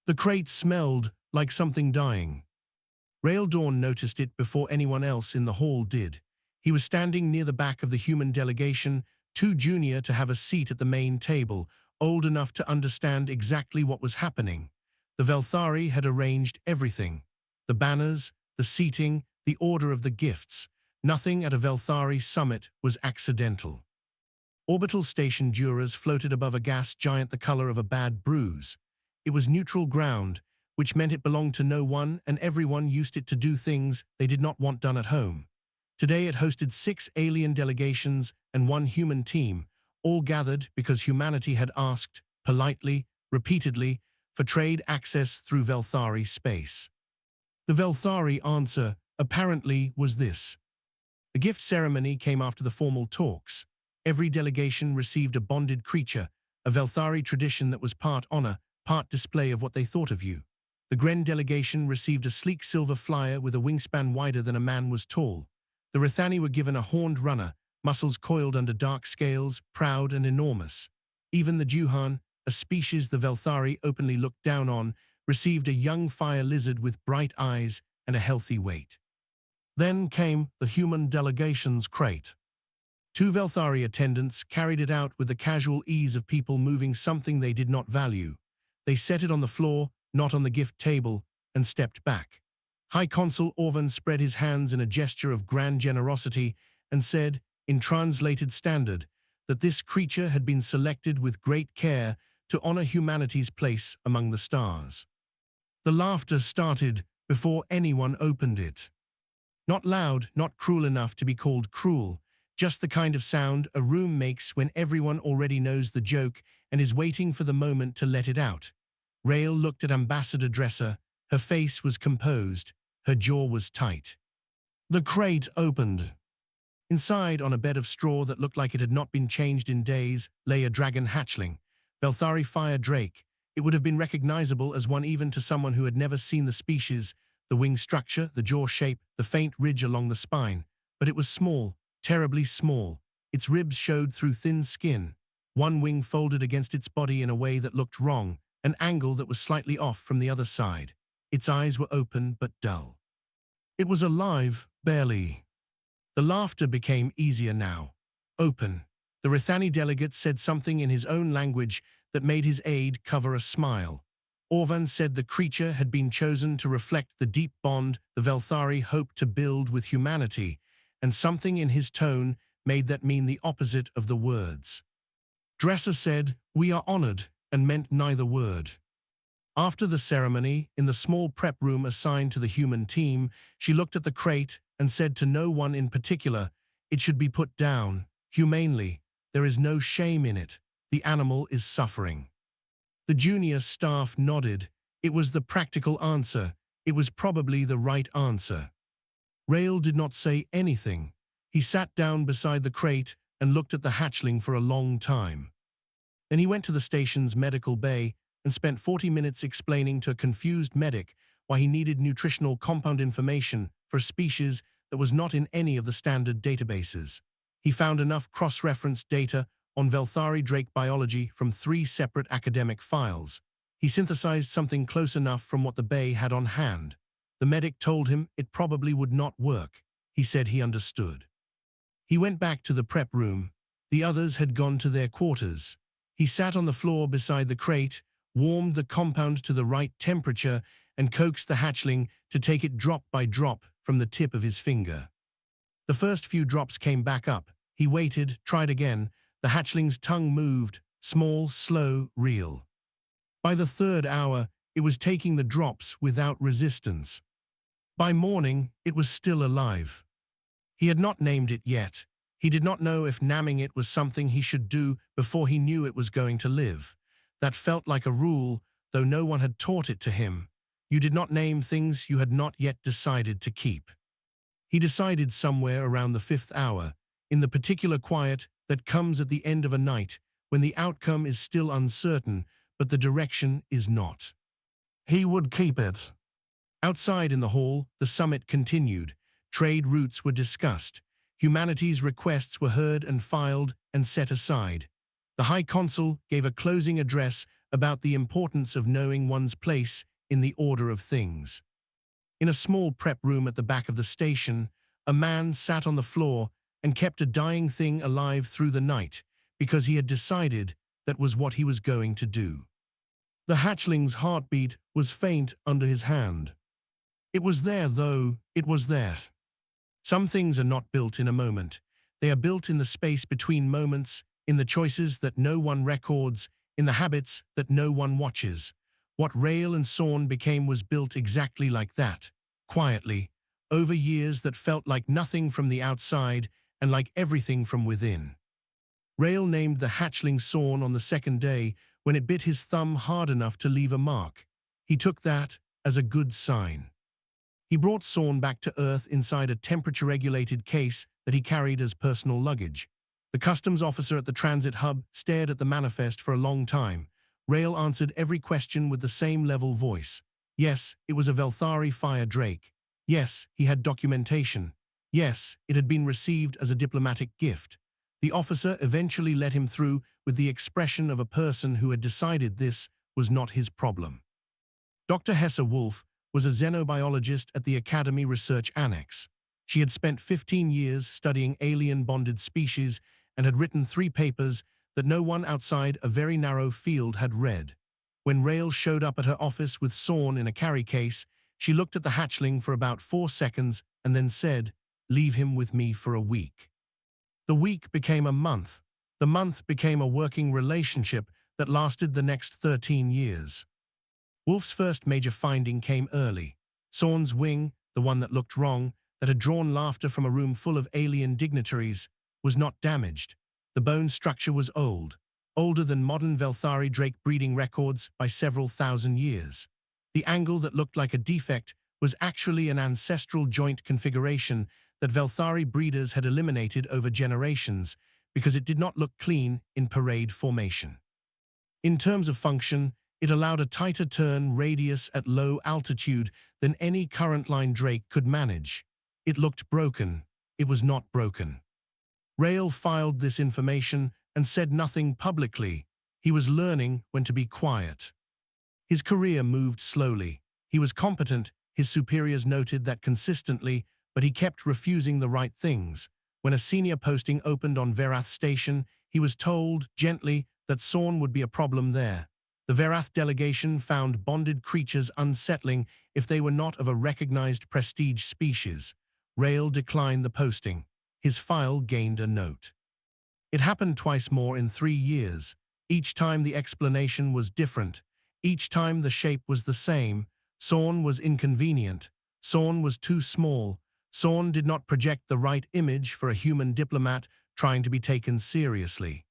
The crate smelled like something dying. Rail Dawn noticed it before anyone else in the hall did. He was standing near the back of the human delegation, too junior to have a seat at the main table, old enough to understand exactly what was happening. The Velthari had arranged everything. The banners, the seating, the order of the gifts. Nothing at a Velthari summit was accidental. Orbital station Duras floated above a gas giant the color of a bad bruise. It was neutral ground, which meant it belonged to no one, and everyone used it to do things they did not want done at home. Today it hosted 6 alien delegations and 1 human team, all gathered because humanity had asked, politely, repeatedly, for trade access through Velthari space. The Velthari answer, apparently, was this. The gift ceremony came after the formal talks. Every delegation received a bonded creature, a Velthari tradition that was part honor, part display of what they thought of you. The Gren delegation received a sleek silver flyer with a wingspan wider than a man was tall. The Rithani were given a horned runner, muscles coiled under dark scales, proud and enormous. Even the Juhan, a species the Velthari openly looked down on, received a young fire lizard with bright eyes and a healthy weight. Then came the human delegation's crate. 2 Velthari attendants carried it out with the casual ease of people moving something they did not value. They set it on the floor, not on the gift table, and stepped back. High Consul Orvan spread his hands in a gesture of grand generosity and said, in translated standard, that this creature had been selected with great care to honor humanity's place among the stars. The laughter started before anyone opened it. Not loud, not cruel enough to be called cruel, just the kind of sound a room makes when everyone already knows the joke and is waiting for the moment to let it out. Rail looked at Ambassador Dresser. Her face was composed. Her jaw was tight. The crate opened. Inside, on a bed of straw that looked like it had not been changed in days, lay a dragon hatchling, Velthari fire drake. It would have been recognizable as one even to someone who had never seen the species, the wing structure, the jaw shape, the faint ridge along the spine. But it was small, terribly small. Its ribs showed through thin skin. One wing folded against its body in a way that looked wrong, an angle that was slightly off from the other side. Its eyes were open but dull. It was alive, barely. The laughter became easier now. Open. The Rithani delegate said something in his own language that made his aide cover a smile. Orvan said the creature had been chosen to reflect the deep bond the Velthari hoped to build with humanity, and something in his tone made that mean the opposite of the words. Dresser said, "We are honored," and meant neither word. After the ceremony, in the small prep room assigned to the human team, she looked at the crate and said to no one in particular, "It should be put down, humanely. There is no shame in it. The animal is suffering." The junior staff nodded. It was the practical answer. It was probably the right answer. Rail did not say anything. He sat down beside the crate and looked at the hatchling for a long time. Then he went to the station's medical bay and spent 40 minutes explaining to a confused medic why he needed nutritional compound information for a species that was not in any of the standard databases. He found enough cross-reference data on Velthari drake biology from 3 separate academic files. He synthesized something close enough from what the bay had on hand. The medic told him it probably would not work. He said he understood. He went back to the prep room. The others had gone to their quarters. He sat on the floor beside the crate, warmed the compound to the right temperature, and coaxed the hatchling to take it drop by drop from the tip of his finger. The first few drops came back up. He waited, tried again. The hatchling's tongue moved, small, slow, real. By the 3rd hour, it was taking the drops without resistance. By morning, it was still alive. He had not named it yet. He did not know if naming it was something he should do before he knew it was going to live. That felt like a rule, though no one had taught it to him. You did not name things you had not yet decided to keep. He decided somewhere around the 5th hour, in the particular quiet that comes at the end of a night, when the outcome is still uncertain, but the direction is not. He would keep it. Outside in the hall, the summit continued. Trade routes were discussed. Humanity's requests were heard and filed and set aside. The High Consul gave a closing address about the importance of knowing one's place in the order of things. In a small prep room at the back of the station, a man sat on the floor and kept a dying thing alive through the night because he had decided that was what he was going to do. The hatchling's heartbeat was faint under his hand. It was there, though, it was there. Some things are not built in a moment. They are built in the space between moments, in the choices that no one records, in the habits that no one watches. What Rail and Sorn became was built exactly like that, quietly, over years that felt like nothing from the outside and like everything from within. Rail named the hatchling Sorn on the second day when it bit his thumb hard enough to leave a mark. He took that as a good sign. He brought Sorn back to Earth inside a temperature-regulated case that he carried as personal luggage. The customs officer at the transit hub stared at the manifest for a long time. Rail answered every question with the same level voice. Yes, it was a Velthari fire drake. Yes, he had documentation. Yes, it had been received as a diplomatic gift. The officer eventually let him through with the expression of a person who had decided this was not his problem. Dr. Hesse Wolf was a xenobiologist at the Academy Research Annex. She had spent 15 years studying alien-bonded species and had written 3 papers that no one outside a very narrow field had read. When Rail showed up at her office with Sorn in a carry case, she looked at the hatchling for about 4 seconds and then said, "Leave him with me for a week." The week became a month. The month became a working relationship that lasted the next 13 years. Wolf's first major finding came early. Sorn's wing, the one that looked wrong, that had drawn laughter from a room full of alien dignitaries, was not damaged. The bone structure was old, older than modern Velthari drake breeding records by several thousand years. The angle that looked like a defect was actually an ancestral joint configuration that Velthari breeders had eliminated over generations because it did not look clean in parade formation. In terms of function, it allowed a tighter turn radius at low altitude than any current line drake could manage. It looked broken. It was not broken. Rail filed this information and said nothing publicly. He was learning when to be quiet. His career moved slowly. He was competent, his superiors noted that consistently, but he kept refusing the right things. When a senior posting opened on Verath Station, he was told, gently, that Sorn would be a problem there. The Verath delegation found bonded creatures unsettling if they were not of a recognized prestige species. Rail declined the posting. His file gained a note. It happened twice more in 3 years. Each time the explanation was different. Each time the shape was the same. Sorn was inconvenient. Sorn was too small. Sorn did not project the right image for a human diplomat trying to be taken seriously.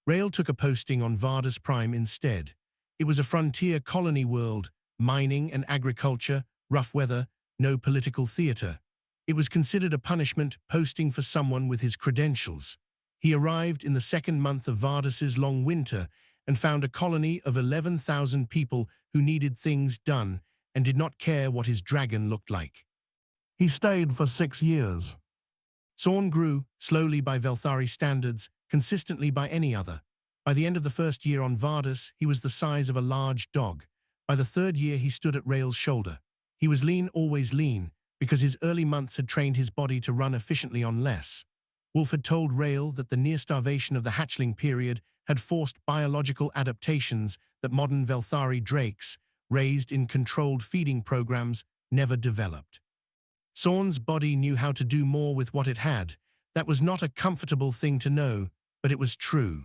Rail took a posting on Vardis Prime instead. It was a frontier colony world, mining and agriculture, rough weather, no political theater. It was considered a punishment posting for someone with his credentials. He arrived in the second month of Vardis's long winter and found a colony of 11,000 people who needed things done and did not care what his dragon looked like. He stayed for 6 years. Sorn grew, slowly by Velthari standards, consistently by any other. By the end of the first year on Vardis, he was the size of a large dog. By the 3rd year, he stood at Rail's shoulder. He was lean, always lean, because his early months had trained his body to run efficiently on less. Wolf had told Rail that the near-starvation of the hatchling period had forced biological adaptations that modern Velthari drakes, raised in controlled feeding programs, never developed. Sorn's body knew how to do more with what it had. That was not a comfortable thing to know, but it was true.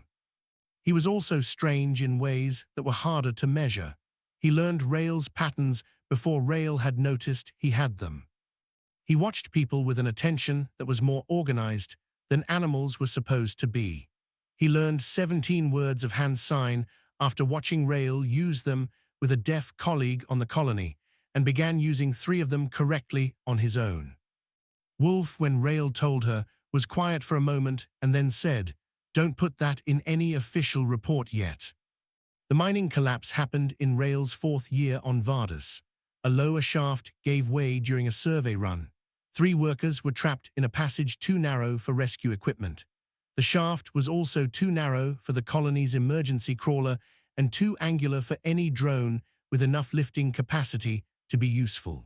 He was also strange in ways that were harder to measure. He learned Rail's patterns before Rail had noticed he had them. He watched people with an attention that was more organized than animals were supposed to be. He learned 17 words of hand sign after watching Rail use them with a deaf colleague on the colony, and began using 3 of them correctly on his own. Wolf, when Rail told her, was quiet for a moment and then said, "Don't put that in any official report yet." The mining collapse happened in Rail's 4th year on Vardis. A lower shaft gave way during a survey run. 3 workers were trapped in a passage too narrow for rescue equipment. The shaft was also too narrow for the colony's emergency crawler, and too angular for any drone with enough lifting capacity to be useful.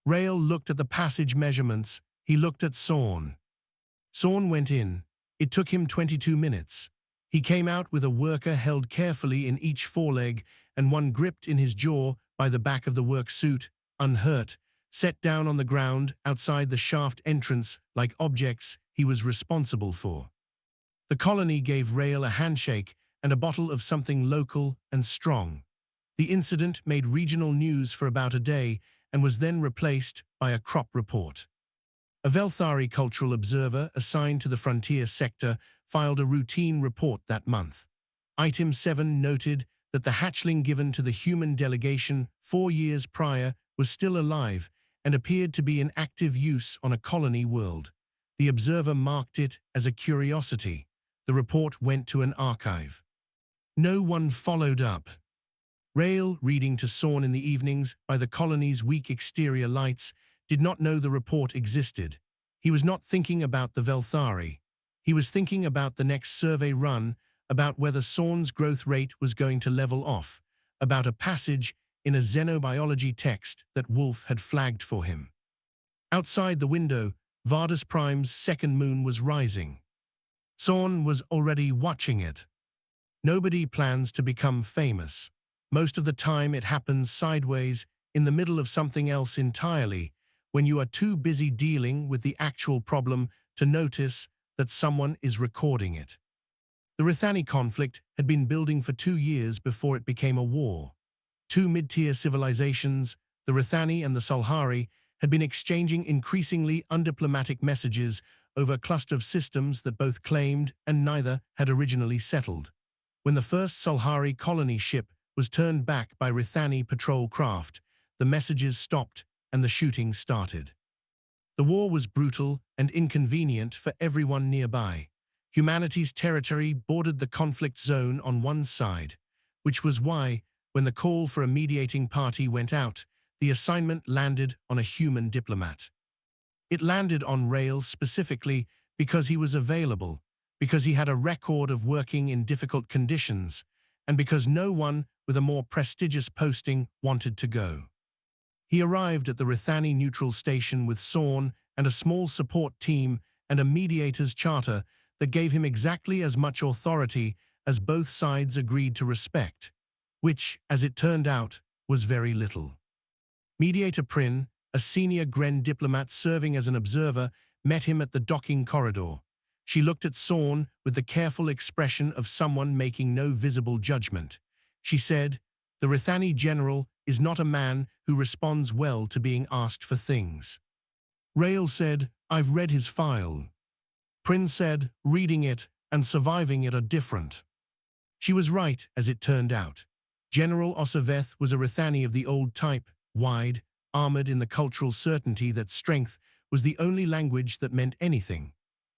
Rail looked at the passage measurements. He looked at Sorn. Sorn went in. It took him 22 minutes. He came out with a worker held carefully in each foreleg and one gripped in his jaw by the back of the work suit, unhurt, set down on the ground outside the shaft entrance like objects he was responsible for. The colony gave Rail a handshake and a bottle of something local and strong. The incident made regional news for about a day and was then replaced by a crop report. A Velthari cultural observer assigned to the frontier sector filed a routine report that month. Item 7 noted that the hatchling given to the human delegation 4 years prior was still alive and appeared to be in active use on a colony world. The observer marked it as a curiosity. The report went to an archive. No one followed up. Rail, reading to Sorn in the evenings by the colony's weak exterior lights, did not know the report existed. He was not thinking about the Velthari. He was thinking about the next survey run, about whether Sorn's growth rate was going to level off, about a passage in a xenobiology text that Wolf had flagged for him. Outside the window, Vardus Prime's second moon was rising. Sorn was already watching it. Nobody plans to become famous. Most of the time it happens sideways, in the middle of something else entirely, when you are too busy dealing with the actual problem to notice that someone is recording it. The Rithani conflict had been building for 2 years before it became a war. Two mid-tier civilizations, the Rithani and the Salhari, had been exchanging increasingly undiplomatic messages over a cluster of systems that both claimed and neither had originally settled. When the first Salhari colony ship was turned back by Rithani patrol craft, the messages stopped and the shooting started. The war was brutal and inconvenient for everyone nearby. Humanity's territory bordered the conflict zone on one side, which was why, when the call for a mediating party went out, the assignment landed on a human diplomat. It landed on Rail specifically because he was available, because he had a record of working in difficult conditions, and because no one with a more prestigious posting wanted to go. He arrived at the Rithani neutral station with Sorn and a small support team and a mediator's charter that gave him exactly as much authority as both sides agreed to respect, which, as it turned out, was very little. Mediator Prin, a senior Gren diplomat serving as an observer, met him at the docking corridor. She looked at Sorn with the careful expression of someone making no visible judgment. She said, "The Rithani general is not a man who responds well to being asked for things." Rail said, "I've read his file." Prin said, "Reading it and surviving it are different." She was right, as it turned out. General Osaveth was a Rithani of the old type, wide, armored in the cultural certainty that strength was the only language that meant anything.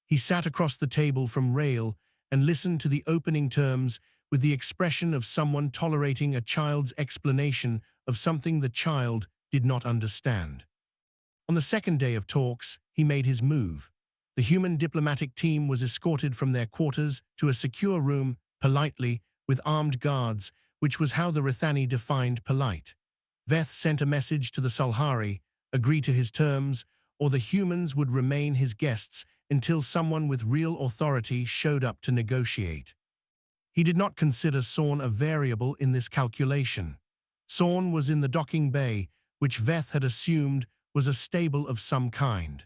He sat across the table from Rail and listened to the opening terms with the expression of someone tolerating a child's explanation of something the child did not understand. On the second day of talks, he made his move. The human diplomatic team was escorted from their quarters to a secure room, politely, with armed guards, which was how the Rithani defined polite. Veth sent a message to the Salhari, agree to his terms, or the humans would remain his guests until someone with real authority showed up to negotiate. He did not consider Sorn a variable in this calculation. Sorn was in the docking bay, which Veth had assumed was a stable of some kind.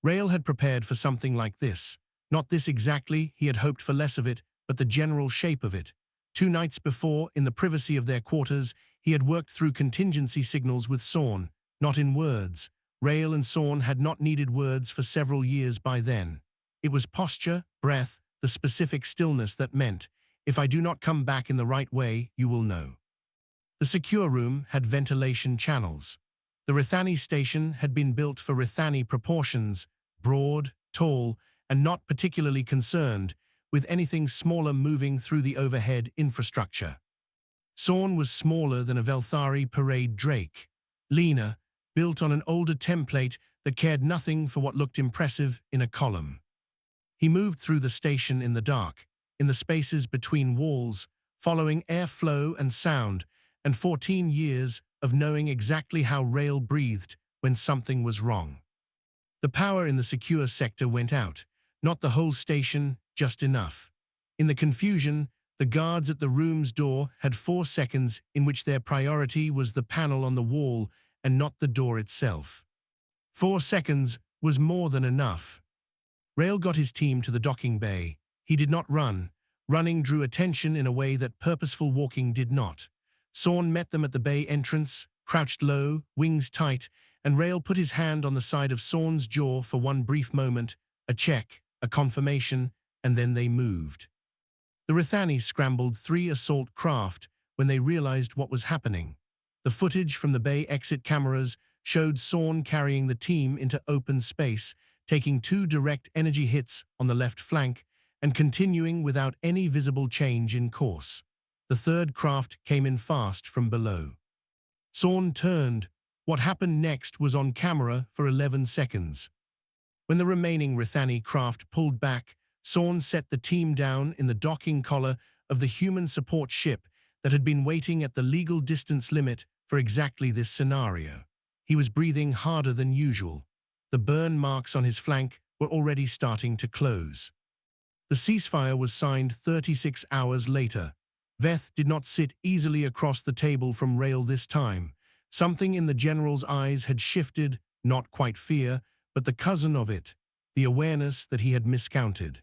Rail had prepared for something like this. Not this exactly, he had hoped for less of it, but the general shape of it. 2 nights before, in the privacy of their quarters, he had worked through contingency signals with Sorn, not in words. Rail and Sorn had not needed words for several years by then. It was posture, breath, the specific stillness that meant, if I do not come back in the right way, you will know. The secure room had ventilation channels. The Rithani station had been built for Rithani proportions, broad, tall, and not particularly concerned with anything smaller moving through the overhead infrastructure. Sorn was smaller than a Velthari parade drake, leaner, built on an older template that cared nothing for what looked impressive in a column. He moved through the station in the dark, in the spaces between walls, following airflow and sound, and 14 years of knowing exactly how Rail breathed when something was wrong. The power in the secure sector went out, not the whole station, just enough. In the confusion, the guards at the room's door had 4 seconds in which their priority was the panel on the wall and not the door itself. 4 seconds was more than enough. Rail got his team to the docking bay. He did not run. Running drew attention in a way that purposeful walking did not. Sorn met them at the bay entrance, crouched low, wings tight, and Rail put his hand on the side of Sorn's jaw for one brief moment, a check, a confirmation, and then they moved. The Rithani scrambled 3 assault craft when they realized what was happening. The footage from the bay exit cameras showed Sorn carrying the team into open space, taking 2 direct energy hits on the left flank and continuing without any visible change in course. The 3rd craft came in fast from below. Sorn turned. What happened next was on camera for 11 seconds. When the remaining Rithani craft pulled back, Sorn set the team down in the docking collar of the human support ship that had been waiting at the legal distance limit for exactly this scenario. He was breathing harder than usual. The burn marks on his flank were already starting to close. The ceasefire was signed 36 hours later. Veth did not sit easily across the table from Rail this time. Something in the general's eyes had shifted, not quite fear, but the cousin of it, the awareness that he had miscounted.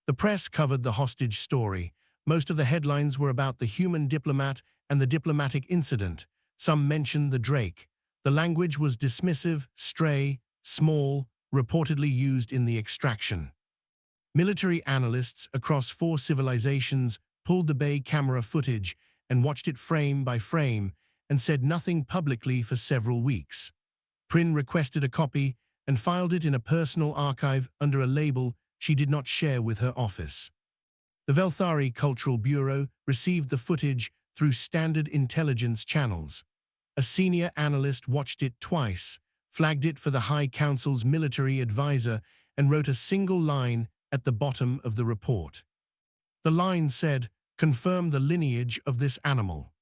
The press covered the hostage story. Most of the headlines were about the human diplomat and the diplomatic incident. Some mentioned the Drake. The language was dismissive, stray, small, reportedly used in the extraction. Military analysts across 4 civilizations pulled the bay camera footage and watched it frame by frame and said nothing publicly for several weeks. Prin requested a copy and filed it in a personal archive under a label she did not share with her office. The Velthari Cultural Bureau received the footage through standard intelligence channels. A senior analyst watched it twice, flagged it for the High Council's military advisor, and wrote a single line at the bottom of the report. The line said, "Confirm the lineage of this animal."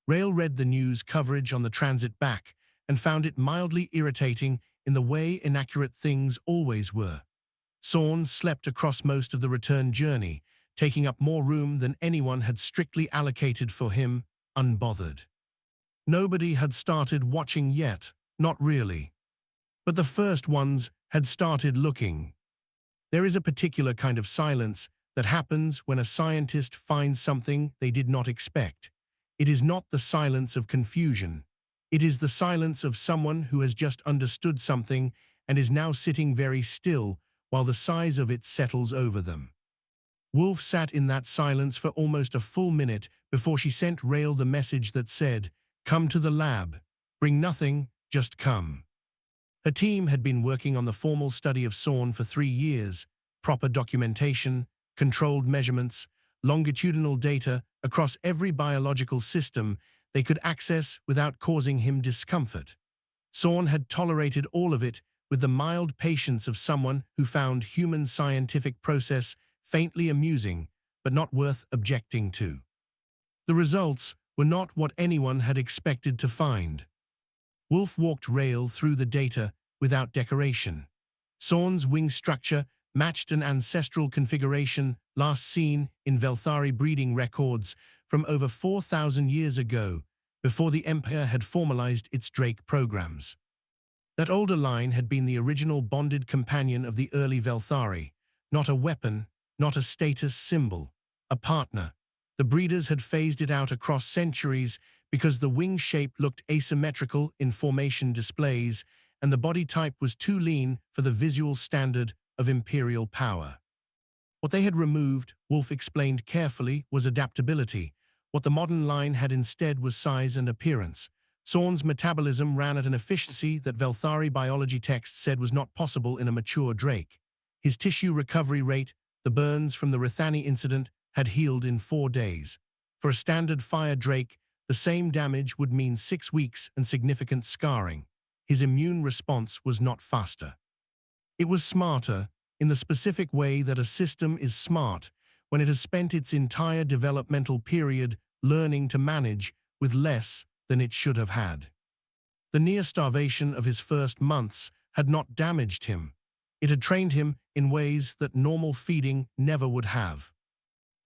Rail read the news coverage on the transit back and found it mildly irritating in the way inaccurate things always were. Sorn slept across most of the return journey, taking up more room than anyone had strictly allocated for him, unbothered. Nobody had started watching yet, not really. But the first ones had started looking. There is a particular kind of silence that happens when a scientist finds something they did not expect. It is not the silence of confusion. It is the silence of someone who has just understood something and is now sitting very still while the size of it settles over them. Wolf sat in that silence for almost a full minute before she sent Rail the message that said, "Come to the lab. Bring nothing, just come." Her team had been working on the formal study of Sorn for 3 years, proper documentation, controlled measurements, longitudinal data across every biological system they could access without causing him discomfort. Sorn had tolerated all of it with the mild patience of someone who found human scientific process faintly amusing, but not worth objecting to. The results were not what anyone had expected to find. Wolf walked Rail through the data without decoration. Sorn's wing structure matched an ancestral configuration last seen in Velthari breeding records from over 4,000 years ago, before the Empire had formalized its Drake programs. That older line had been the original bonded companion of the early Velthari, not a weapon, not a status symbol, a partner. The breeders had phased it out across centuries because the wing shape looked asymmetrical in formation displays and the body type was too lean for the visual standard of imperial power. What they had removed, Wolf explained carefully, was adaptability. What the modern line had instead was size and appearance. Sorn's metabolism ran at an efficiency that Velthari biology texts said was not possible in a mature Drake. His tissue recovery rate, the burns from the Rithani incident, had healed in 4 days. For a standard fire Drake, the same damage would mean 6 weeks and significant scarring. His immune response was not faster. It was smarter, in the specific way that a system is smart when it has spent its entire developmental period learning to manage with less than it should have had. The near starvation of his first months had not damaged him. It had trained him in ways that normal feeding never would have.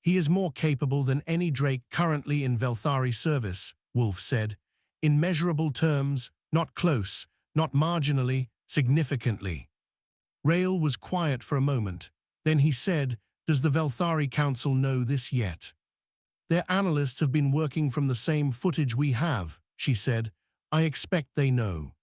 He is more capable than any Drake currently in Velthari service, Wolf said. In measurable terms, not close, not marginally, significantly. Rail was quiet for a moment. Then he said, "Does the Velthari Council know this yet?" "Their analysts have been working from the same footage we have," she said. "I expect they know."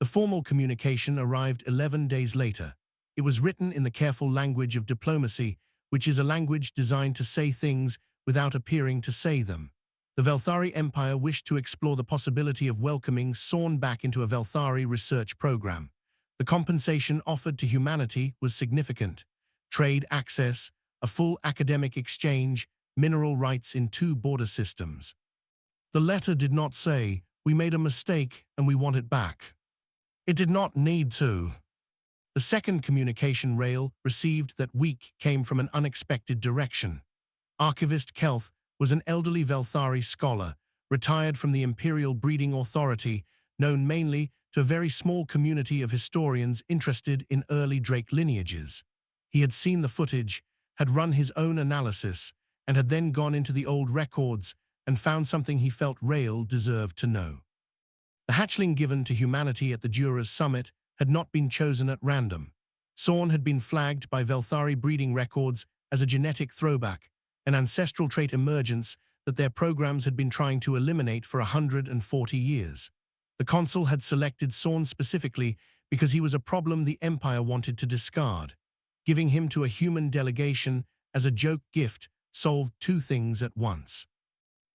The formal communication arrived 11 days later. It was written in the careful language of diplomacy, which is a language designed to say things without appearing to say them. The Velthari Empire wished to explore the possibility of welcoming Sorn back into a Velthari research program. The compensation offered to humanity was significant. Trade access, a full academic exchange, mineral rights in 2 border systems. The letter did not say, "We made a mistake and we want it back." It did not need to. The second communication Rail received that week came from an unexpected direction. Archivist Kelth was an elderly Velthari scholar, retired from the Imperial Breeding Authority, known mainly to a very small community of historians interested in early Drake lineages. He had seen the footage, had run his own analysis, and had then gone into the old records and found something he felt Rail deserved to know. The hatchling given to humanity at the Jura's summit had not been chosen at random. Sorn had been flagged by Velthari breeding records as a genetic throwback, an ancestral trait emergence that their programs had been trying to eliminate for 140 years. The consul had selected Sorn specifically because he was a problem the Empire wanted to discard. Giving him to a human delegation as a joke gift solved 2 things at once.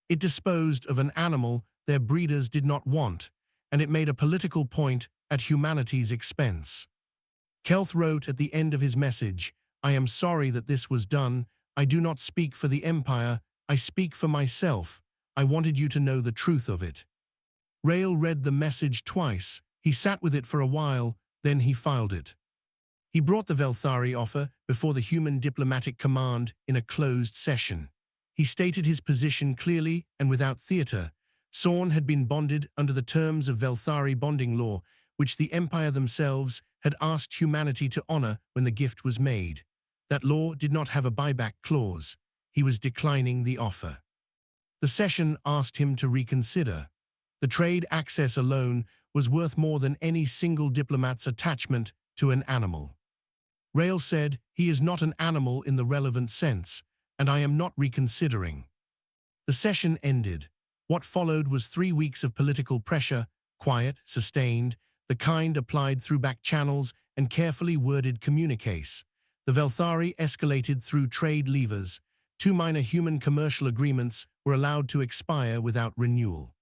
It disposed of an animal their breeders did not want, and it made a political point at humanity's expense. Kelth wrote at the end of his message, "I am sorry that this was done. I do not speak for the Empire. I speak for myself. I wanted you to know the truth of it." Rail read the message twice. He sat with it for a while, then he filed it. He brought the Velthari offer before the Human Diplomatic Command in a closed session. He stated his position clearly and without theater. Sorn had been bonded under the terms of Velthari bonding law, which the Empire themselves had asked humanity to honor when the gift was made. That law did not have a buyback clause. He was declining the offer. The session asked him to reconsider. The trade access alone was worth more than any single diplomat's attachment to an animal. Rail said, "He is not an animal in the relevant sense, and I am not reconsidering." The session ended. What followed was 3 weeks of political pressure, quiet, sustained, the kind applied through back channels and carefully worded communiques. The Velthari escalated through trade levers. 2 minor human commercial agreements were allowed to expire without renewal.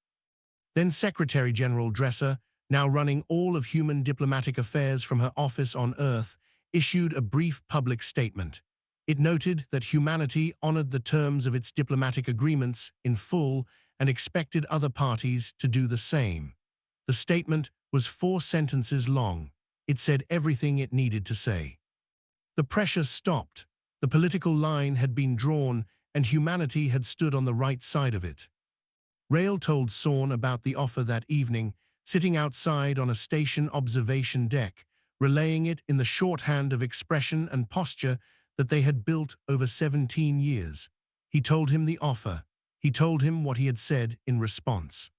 Then Secretary General Dresser, now running all of human diplomatic affairs from her office on Earth, issued a brief public statement. It noted that humanity honored the terms of its diplomatic agreements in full and expected other parties to do the same. The statement was 4 sentences long. It said everything it needed to say. The pressure stopped. The political line had been drawn, and humanity had stood on the right side of it. Rail told Sorn about the offer that evening, sitting outside on a station observation deck, relaying it in the shorthand of expression and posture that they had built over 17 years. He told him the offer. He told him what he had said in response.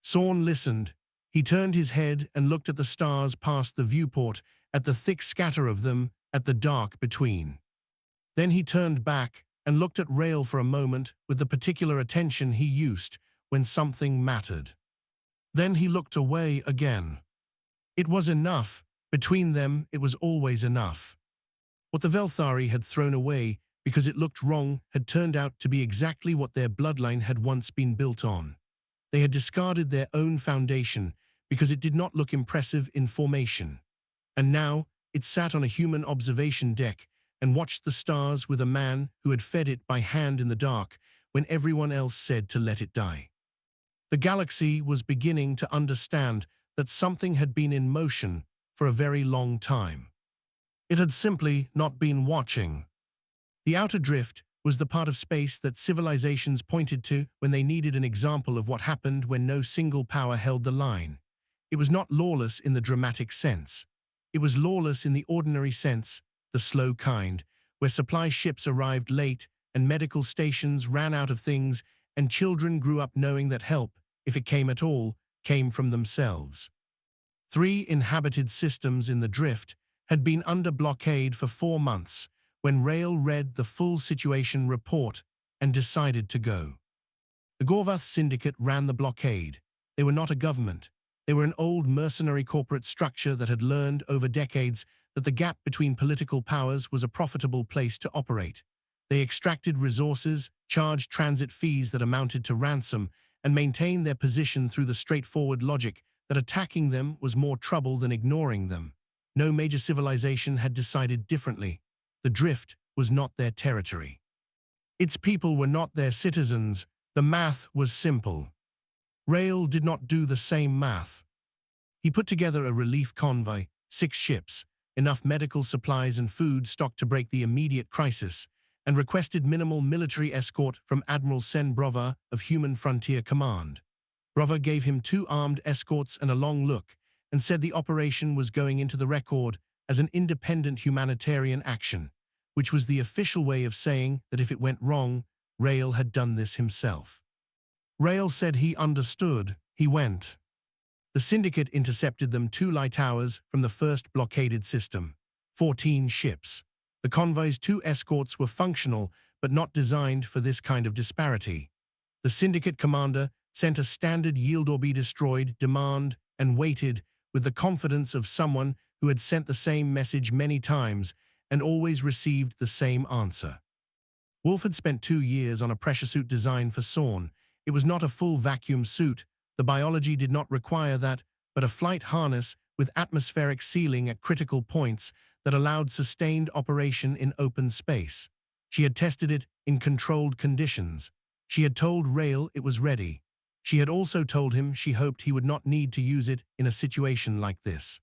Sorn listened. He turned his head and looked at the stars past the viewport, at the thick scatter of them, at the dark between. Then he turned back and looked at Rail for a moment with the particular attention he used when something mattered. Then he looked away again. It was enough. Between them, it was always enough. What the Velthari had thrown away because it looked wrong had turned out to be exactly what their bloodline had once been built on. They had discarded their own foundation because it did not look impressive in formation. And now, it sat on a human observation deck and watched the stars with a man who had fed it by hand in the dark when everyone else said to let it die. The galaxy was beginning to understand that something had been in motion for a very long time. It had simply not been watching. The outer drift was the part of space that civilizations pointed to when they needed an example of what happened when no single power held the line. It was not lawless in the dramatic sense. It was lawless in the ordinary sense, the slow kind, where supply ships arrived late and medical stations ran out of things and children grew up knowing that help, if it came at all, came from themselves. 3 inhabited systems in the drift had been under blockade for 4 months when Rail read the full situation report and decided to go. The Gorvath Syndicate ran the blockade. They were not a government. They were an old mercenary corporate structure that had learned over decades that the gap between political powers was a profitable place to operate. They extracted resources, charged transit fees that amounted to ransom, and maintained their position through the straightforward logic that attacking them was more trouble than ignoring them. No major civilization had decided differently. The drift was not their territory. Its people were not their citizens. The math was simple. Rail did not do the same math. He put together a relief convoy, 6 ships, enough medical supplies and food stock to break the immediate crisis, and requested minimal military escort from Admiral Sen Brova of Human Frontier Command. Brova gave him 2 armed escorts and a long look, and said the operation was going into the record as an independent humanitarian action, which was the official way of saying that if it went wrong, Rail had done this himself. Rail said he understood. He went. The Syndicate intercepted them 2 light hours from the first blockaded system, 14 ships. The convoy's 2 escorts were functional, but not designed for this kind of disparity. The Syndicate commander sent a standard yield or be destroyed demand and waited with the confidence of someone who had sent the same message many times and always received the same answer. Wolf had spent 2 years on a pressure suit designed for Sorn. It was not a full vacuum suit. The biology did not require that, but a flight harness with atmospheric sealing at critical points that allowed sustained operation in open space. She had tested it in controlled conditions. She had told Rail it was ready. She had also told him she hoped he would not need to use it in a situation like this.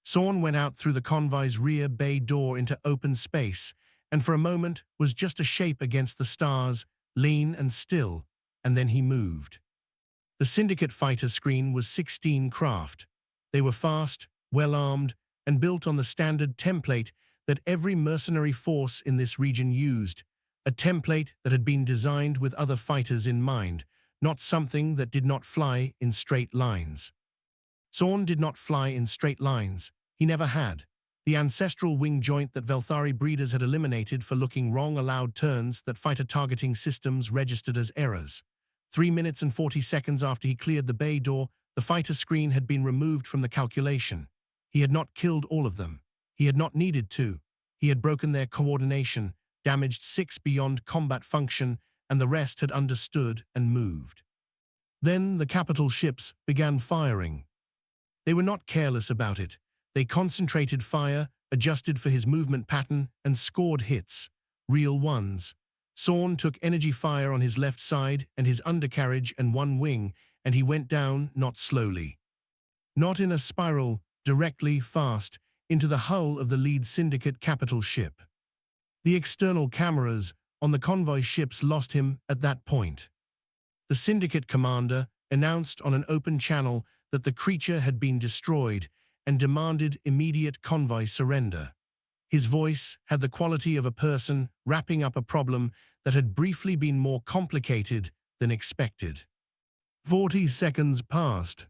Sorn went out through the convoy's rear bay door into open space, and for a moment was just a shape against the stars, lean and still, and then he moved. The Syndicate fighter screen was 16 craft. They were fast, well-armed, and built on the standard template that every mercenary force in this region used, a template that had been designed with other fighters in mind, not something that did not fly in straight lines. Sorn did not fly in straight lines. He never had. The ancestral wing joint that Velthari breeders had eliminated for looking wrong allowed turns that fighter targeting systems registered as errors. 3 minutes and 40 seconds after he cleared the bay door, the fighter screen had been removed from the calculation. He had not killed all of them. He had not needed to. He had broken their coordination, damaged 6 beyond combat function, and the rest had understood and moved. Then the capital ships began firing. They were not careless about it. They concentrated fire, adjusted for his movement pattern, and scored hits. Real ones. Sorn took energy fire on his left side and his undercarriage and one wing, and he went down, not slowly. Not in a spiral, directly, fast, into the hull of the lead Syndicate capital ship. The external cameras on the convoy ships lost him at that point. The Syndicate commander announced on an open channel that the creature had been destroyed and demanded immediate convoy surrender. His voice had the quality of a person wrapping up a problem that had briefly been more complicated than expected. 40 seconds passed.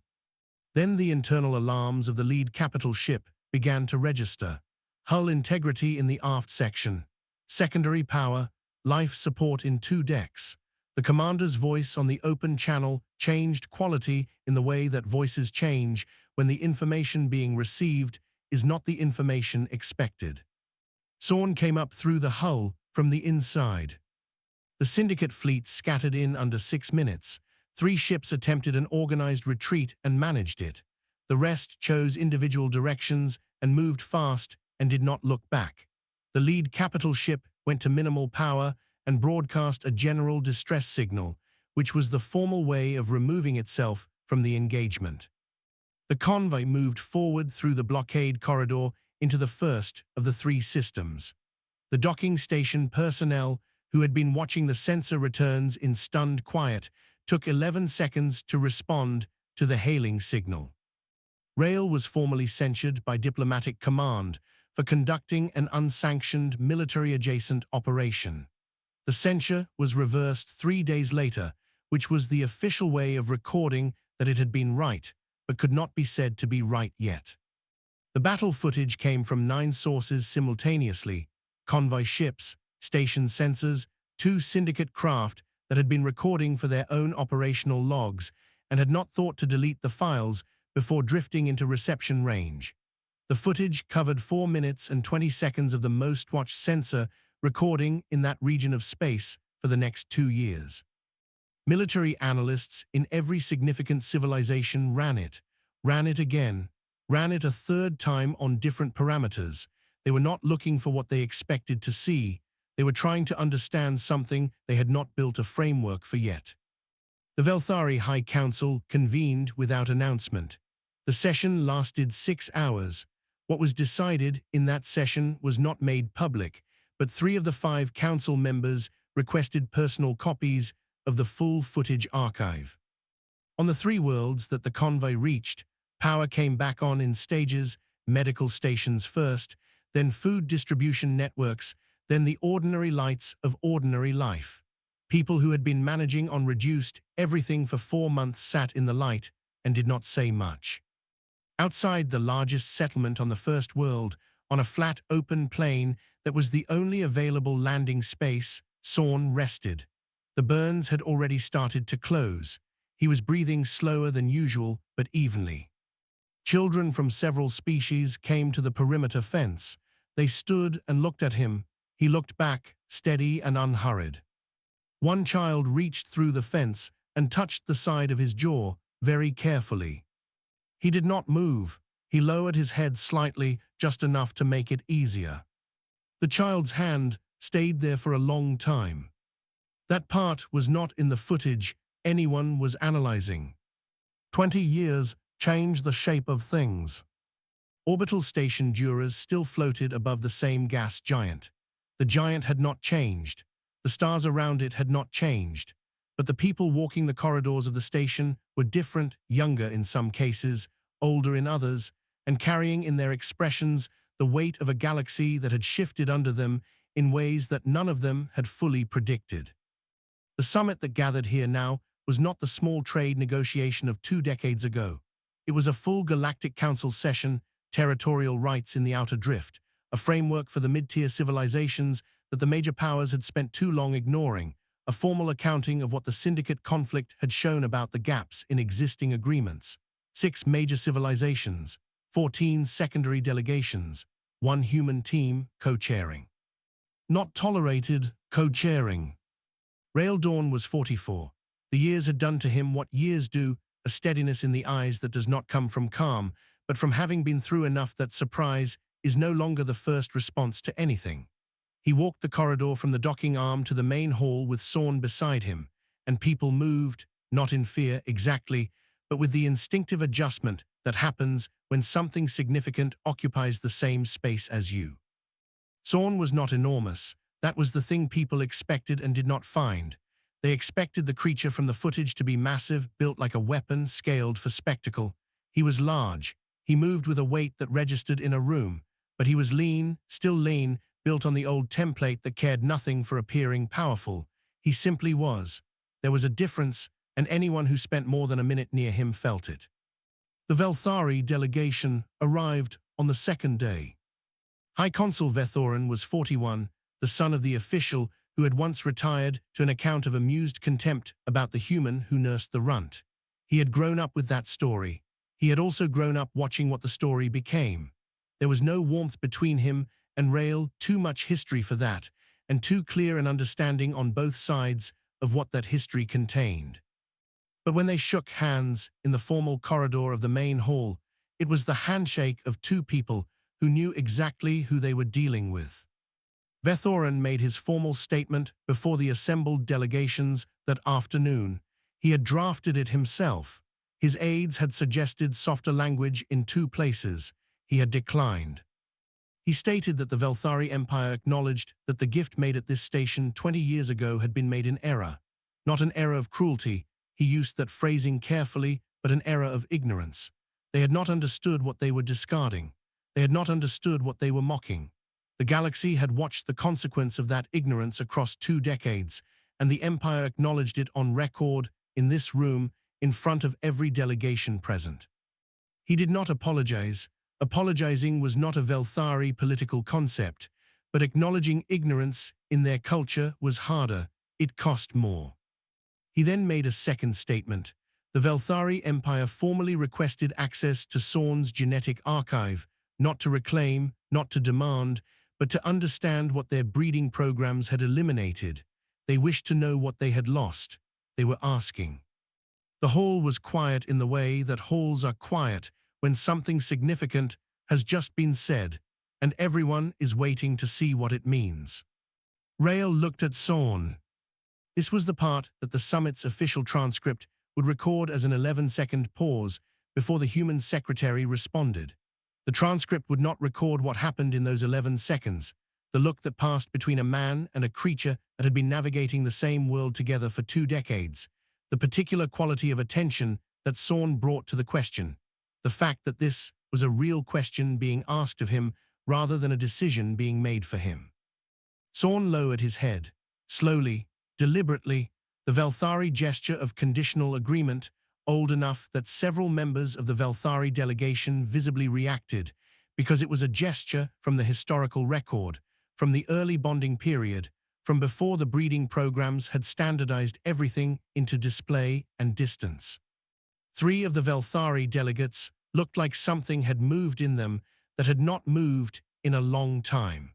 Then the internal alarms of the lead capital ship began to register. Hull integrity in the aft section. Secondary power, life support in 2 decks. The commander's voice on the open channel changed quality in the way that voices change when the information being received is not the information expected. Sorn came up through the hull from the inside. The Syndicate fleet scattered in under 6 minutes. 3 ships attempted an organized retreat and managed it. The rest chose individual directions and moved fast and did not look back. The lead capital ship went to minimal power and broadcast a general distress signal, which was the formal way of removing itself from the engagement. The convoy moved forward through the blockade corridor into the first of the 3 systems. The docking station personnel, who had been watching the sensor returns in stunned quiet, took 11 seconds to respond to the hailing signal. Rail was formally censured by diplomatic command for conducting an unsanctioned military-adjacent operation. The censure was reversed 3 days later, which was the official way of recording that it had been right, but could not be said to be right yet. The battle footage came from 9 sources simultaneously: convoy ships, station sensors, 2 syndicate craft that had been recording for their own operational logs and had not thought to delete the files before drifting into reception range. The footage covered 4 minutes and 20 seconds of the most-watched sensor recording in that region of space for the next 2 years. Military analysts in every significant civilization ran it again, ran it a third time on different parameters. They were not looking for what they expected to see. They were trying to understand something they had not built a framework for yet. The Velthari High Council convened without announcement. The session lasted 6 hours. What was decided in that session was not made public, but 3 of the 5 council members requested personal copies of the full footage archive. On the 3 worlds that the convoy reached, power came back on in stages: medical stations first, then food distribution networks, then the ordinary lights of ordinary life. People who had been managing on reduced everything for 4 months sat in the light and did not say much. Outside the largest settlement on the first world, on a flat open plain that was the only available landing space, Sorn rested. The burns had already started to close. He was breathing slower than usual, but evenly. Children from several species came to the perimeter fence. They stood and looked at him. He looked back, steady and unhurried. One child reached through the fence and touched the side of his jaw very carefully. He did not move. He lowered his head slightly, just enough to make it easier. The child's hand stayed there for a long time. That part was not in the footage anyone was analyzing. 20 years changed the shape of things. Orbital station Duras still floated above the same gas giant. The giant had not changed. The stars around it had not changed. But the people walking the corridors of the station were different, younger in some cases, older in others, and carrying in their expressions the weight of a galaxy that had shifted under them in ways that none of them had fully predicted. The summit that gathered here now was not the small trade negotiation of 2 decades ago. It was a full Galactic Council session, territorial rights in the outer drift, a framework for the mid-tier civilizations that the major powers had spent too long ignoring, a formal accounting of what the syndicate conflict had shown about the gaps in existing agreements. 6 major civilizations, 14 secondary delegations, 1 human team co-chairing. Not tolerated co-chairing. Rail Dawn was 44. The years had done to him what years do, a steadiness in the eyes that does not come from calm, but from having been through enough that surprise is no longer the first response to anything. He walked the corridor from the docking arm to the main hall with Sorn beside him, and people moved, not in fear exactly, but with the instinctive adjustment that happens when something significant occupies the same space as you. Sorn was not enormous. That was the thing people expected and did not find. They expected the creature from the footage to be massive, built like a weapon, scaled for spectacle. He was large. He moved with a weight that registered in a room, but he was lean, still lean, built on the old template that cared nothing for appearing powerful. He simply was. There was a difference, and anyone who spent more than a minute near him felt it. The Velthari delegation arrived on the second day. High Consul Vethorin was 41, the son of the official who had once retired to an account of amused contempt about the human who nursed the runt. He had grown up with that story. He had also grown up watching what the story became. There was no warmth between him and Rail, too much history for that, and too clear an understanding on both sides of what that history contained. But when they shook hands in the formal corridor of the main hall, it was the handshake of 2 people who knew exactly who they were dealing with. Vethorin made his formal statement before the assembled delegations that afternoon. He had drafted it himself. His aides had suggested softer language in 2 places. He had declined. He stated that the Velthari Empire acknowledged that the gift made at this station 20 years ago had been made in error. Not an error of cruelty, he used that phrasing carefully, but an error of ignorance. They had not understood what they were discarding. They had not understood what they were mocking. The galaxy had watched the consequence of that ignorance across 2 decades, and the Empire acknowledged it on record, in this room, in front of every delegation present. He did not apologize. Apologizing was not a Velthari political concept, but acknowledging ignorance in their culture was harder. It cost more. He then made a second statement. The Velthari Empire formally requested access to Sorn's genetic archive, not to reclaim, not to demand, but to understand what their breeding programs had eliminated. They wished to know what they had lost. They were asking. The hall was quiet in the way that halls are quiet when something significant has just been said, and everyone is waiting to see what it means. Rail looked at Sorn. This was the part that the summit's official transcript would record as an 11-second pause before the human secretary responded. The transcript would not record what happened in those 11 seconds, the look that passed between a man and a creature that had been navigating the same world together for 2 decades, the particular quality of attention that Sorn brought to the question, the fact that this was a real question being asked of him rather than a decision being made for him. Sorn lowered his head. Slowly, deliberately, the Velthari gesture of conditional agreement, old enough that several members of the Velthari delegation visibly reacted, because it was a gesture from the historical record, from the early bonding period, from before the breeding programs had standardized everything into display and distance. 3 of the Velthari delegates looked like something had moved in them that had not moved in a long time.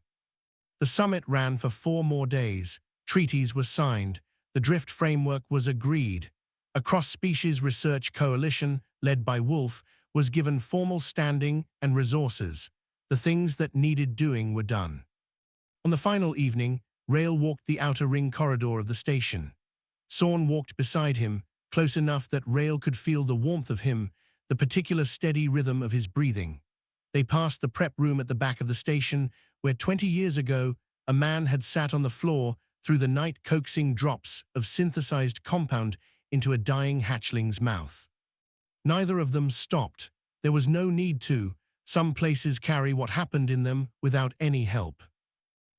The summit ran for 4 more days. Treaties were signed. The drift framework was agreed. A cross-species research coalition, led by Wolf, was given formal standing and resources. The things that needed doing were done. On the final evening, Rail walked the outer ring corridor of the station. Sorn walked beside him, close enough that Rail could feel the warmth of him, the particular steady rhythm of his breathing. They passed the prep room at the back of the station, where 20 years ago, a man had sat on the floor through the night coaxing drops of synthesized compound into a dying hatchling's mouth. Neither of them stopped. There was no need to. Some places carry what happened in them without any help.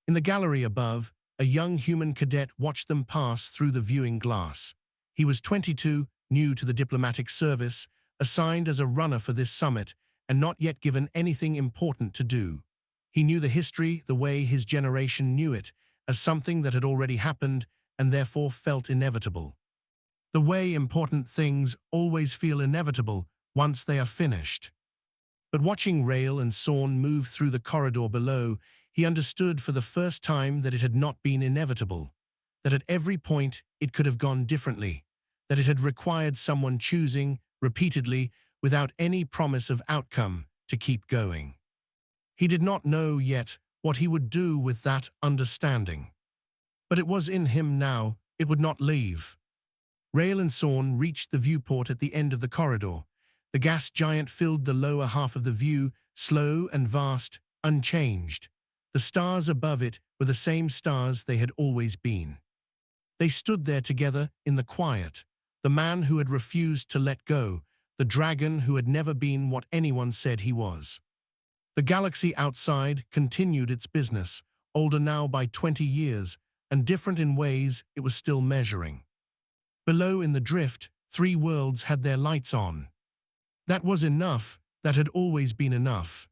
In the gallery above, a young human cadet watched them pass through the viewing glass. He was 22, new to the diplomatic service, assigned as a runner for this summit, and not yet given anything important to do. He knew the history the way his generation knew it, as something that had already happened and therefore felt inevitable. The way important things always feel inevitable once they are finished. But watching Rail and Sorn move through the corridor below, he understood for the first time that it had not been inevitable, that at every point it could have gone differently, that it had required someone choosing, repeatedly, without any promise of outcome, to keep going. He did not know yet what he would do with that understanding. But it was in him now, it would not leave. Rail and Sorn reached the viewport at the end of the corridor. The gas giant filled the lower half of the view, slow and vast, unchanged. The stars above it were the same stars they had always been. They stood there together in the quiet, the man who had refused to let go, the dragon who had never been what anyone said he was. The galaxy outside continued its business, older now by 20 years, and different in ways it was still measuring. Below in the drift, 3 worlds had their lights on. That was enough, that had always been enough.